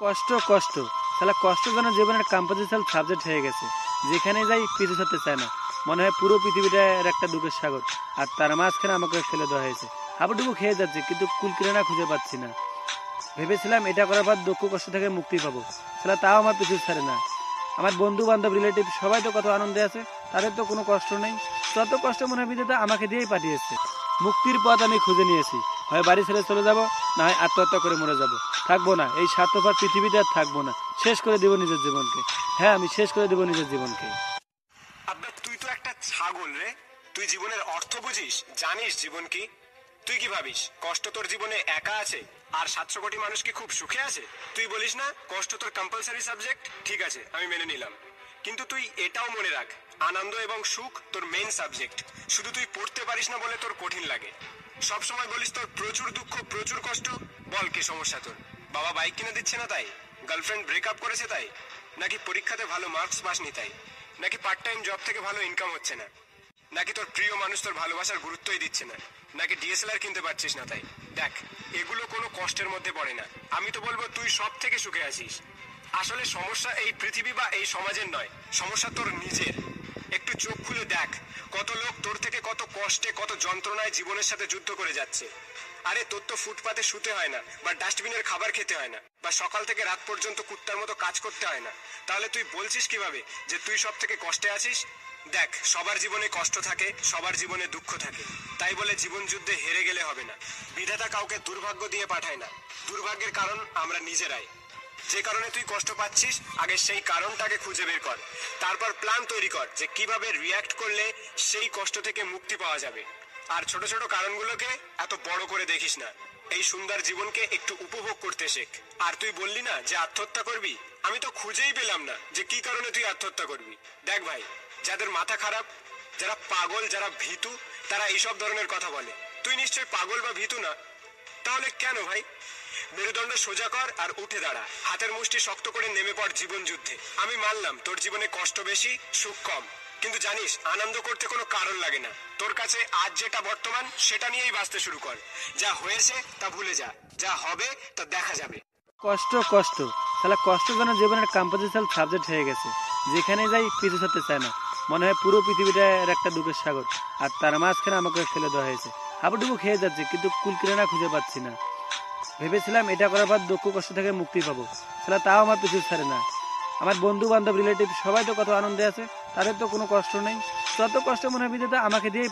কষ্ট কষ্ট তাহলে কষ্ট যেন জীবনের কম্পোজিশনাল সাবজেক্ট হয়ে গেছে। যেখানে যাই পিছু ছাড়তে চায় না, মনে হয় পুরো পৃথিবীটার একটা দুঃখের সাগর, আর তার মাঝখানে আমাকে ফেলে দেওয়া হয়েছে। হাবুডুবু খেয়ে যাচ্ছে কিন্তু কুলকিরানা খুঁজে পাচ্ছি না। ভেবেছিলাম এটা করার পর দুঃখ কষ্ট থেকে মুক্তি পাবো, তাহলে তাও আমার পিছু ছাড়ে না। আমার বন্ধু বান্ধব রিলেটিভ সবাই তো কত আনন্দে আছে, তাদের তো কোনো কষ্ট নেই। যত কষ্ট মনে হয় বিধাতা আমাকে দিয়েই পাঠিয়েছে। মুক্তির পথ আমি খুঁজে নিয়েছি, হয় বাড়ি ছেড়ে চলে যাব, না হয় আত্মহত্যা করে মরে যাব। থাকবো না এই স্বার্থপর পৃথিবীতে, আর থাকবো না। শেষ করে দেবো নিজের জীবনকে। হ্যাঁ, আমি শেষ করে দেবো নিজের জীবনকে। আব্বা তুই তো একটা ছাগল রে। তুই জীবনের অর্থ বুঝিস? জানিস জীবন কি? তুই কি ভাবিস কষ্ট তোর জীবনে একা আছে আর 700 কোটি মানুষ কি খুব সুখে আছে? তুই বলিস না কষ্ট তোর কম্পালসারি সাবজেক্ট, ঠিক আছে আমি মেনে নিলাম, কিন্তু তুই এটাও মনে রাখ আনন্দ এবং সুখ তোর মেইন সাবজেক্ট। শুধু তুই পড়তে পারিস না বলে তোর কঠিন লাগে। সব সময় বলিস তোর প্রচুর দুঃখ প্রচুর কষ্ট। বল কি সমস্যা তোর? বাবা বাইক কিনে দিচ্ছে না তাই? গার্লফ্রেন্ড ব্রেকআপ করেছে তাই? নাকি পরীক্ষাতে ভালো মার্কস পাসনি তাই? নাকি পার্ট টাইম জব থেকে ভালো ইনকাম হচ্ছে না? নাকি তোর প্রিয় মানুষ তোর ভালোবাসার গুরুত্বই দিচ্ছে না? নাকি ডিএসএলআর কিনতে পারছিস না তাই? দেখ, এগুলো কোনো কষ্টের মধ্যে পড়ে না। আমি তো বলবো তুই সব থেকে সুখে আছিস। আসলে সমস্যা এই পৃথিবী বা এই সমাজের নয়, সমস্যা তোর নিজের। একটু চোখ খুলে দেখ, কত লোক তোর থেকে কত কষ্টে কত যন্ত্রণায় জীবনের সাথে যুদ্ধ করে যাচ্ছে। আরে তোর তো ফুটপাতে শুতে হয় না, বা ডাস্টবিনের খাবার খেতে হয় না, বা সকাল থেকে রাত পর্যন্ত কুত্তার মতো কাজ করতে হয় না। তাহলে তুই বলছিস কিভাবে যে তুই সব থেকে কষ্টে আছিস? দেখ, সবার জীবনে কষ্ট থাকে, সবার জীবনে দুঃখ থাকে। তাই বলে জীবন যুদ্ধে হেরে গেলে হবে না। বিধাতা কাউকে দুর্ভাগ্য দিয়ে পাঠায় না, দুর্ভাগ্যের কারণ আমরা নিজেরাই। যে কারণে তুই কষ্ট পাচ্ছিস, আগে সেই কারণটাকে খুঁজে বের কর। তারপর প্ল্যান তৈরি কর যে কিভাবে রিয়্যাক্ট করলে সেই কষ্ট থেকে মুক্তি পাওয়া যাবে। আর ছোট ছোট কারণগুলোকে এত বড় করে দেখিস না। এই সুন্দর জীবনকে একটু উপভোগ করতে শেখ। আর তুই বললি না যে আত্মহত্যা করবি, আমি তো খুঁজেই পেলাম না যে কি কারণে তুই আত্মহত্যা করবি। দেখ ভাই, যাদের মাথা খারাপ, যারা পাগল, যারা ভীতু, তারা এইসব ধরনের কথা বলে। তুই নিশ্চয় পাগল বা ভীতু না? তাহলে কেন ভাই? মেরুদণ্ড সোজা কর আর উঠে দাঁড়া। হাতের মুষ্টি শক্ত করে নেমে পড় জীবন যুদ্ধে। আমি মানলাম তোর জীবনে কষ্ট বেশি, সুখ কম, কিন্তু জানিস আনন্দ করতে কোনো কারণ লাগে না। তোর কাছে আজ যেটা বর্তমান, সেটা নিয়েই বাঁচতে শুরু কর। যা হয়েছে তা ভুলে যা, যা হবে তা দেখা যাবে। কষ্ট কষ্ট তাহলে কষ্ট যেন জীবনের কম্পোজিশনাল সাবজেক্ট হয়ে গেছে। যেখানে যাই পিছু ছাড়তে চায় না, মনে হয় পুরো পৃথিবীটার একটা দুঃখের সাগর, আর তার মাঝখানে আমাকে ফেলে দেওয়া হয়েছে। হাবুডুবু খেয়ে যাচ্ছে কিন্তু কুলকিরানা খুঁজে পাচ্ছি না। ভেবেছিলাম এটা করার পর দুঃখ কষ্ট থেকে মুক্তি পাবো, তাহলে তাও আমার পিছু ছাড়ে না। আমার বন্ধু বান্ধব রিলেটিভ সবাই তো কত আনন্দে আছে, তাদের তো কোনো কষ্ট নেই। যত কষ্ট মনে হয় বিধাতা আমাকে দিয়েই